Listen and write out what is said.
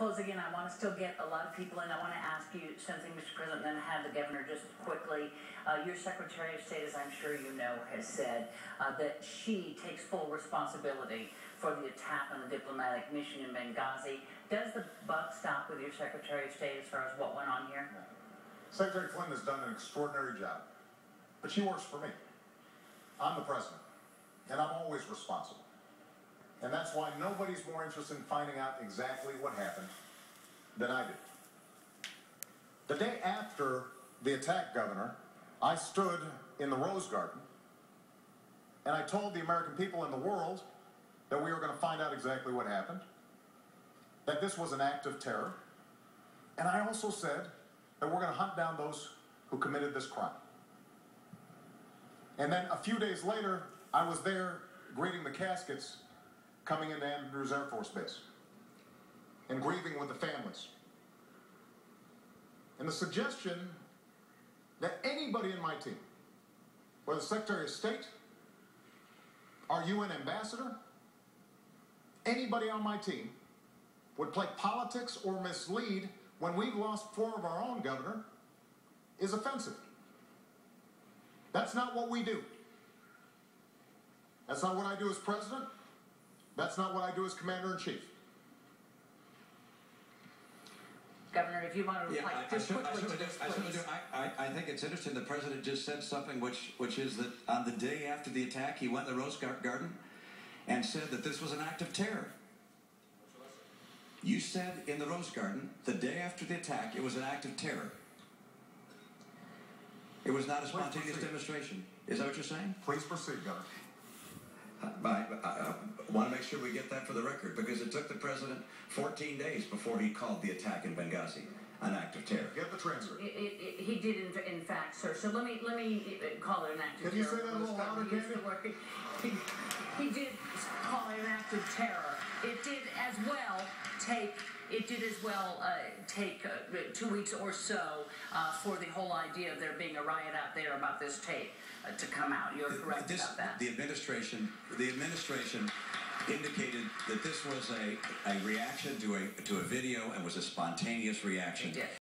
closing in, I want to still get a lot of people in. I want to ask you something, Mr. President, and then have the governor just quickly. Your Secretary of State, as I'm sure you know, has said that she takes full responsibility for the attack on the diplomatic mission in Benghazi. Does the buck stop with your Secretary of State as far as what went on here? No. Secretary Clinton has done an extraordinary job, but she works for me. I'm the president, and I'm always responsible. And that's why nobody's more interested in finding out exactly what happened than I did. The day after the attack, Governor, I stood in the Rose Garden and I told the American people and the world that we were going to find out exactly what happened, that this was an act of terror, and I also said that we're going to hunt down those who committed this crime. And then a few days later, I was there greeting the caskets coming into Andrews Air Force Base and grieving with the families. And the suggestion that anybody in my team, whether the Secretary of State, our UN ambassador, anybody on my team would play politics or mislead when we've lost 4 of our own, Governor, is offensive. That's not what we do. That's not what I do as president. That's not what I do as commander-in-chief. Governor, if you want to reply just quickly to this, please. I think it's interesting. The president just said something which is that on the day after the attack, he went in the Rose Garden and said that this was an act of terror. You said in the Rose Garden, the day after the attack, it was an act of terror. It was not a spontaneous demonstration. Is that what you're saying? Please proceed, Governor. I want to make sure we get that for the record, because it took the president 14 days before he called the attack in Benghazi an act of terror. Get the transcript. He did, in fact, sir. So let me call it an act of terror. Can you say that a little louder, Candy? He did call it an act of terror. It did as well take 2 weeks or so for the whole idea of there being a riot out there about this tape to come out. You're correct about that. The administration indicated that this was a reaction to a video and was a spontaneous reaction.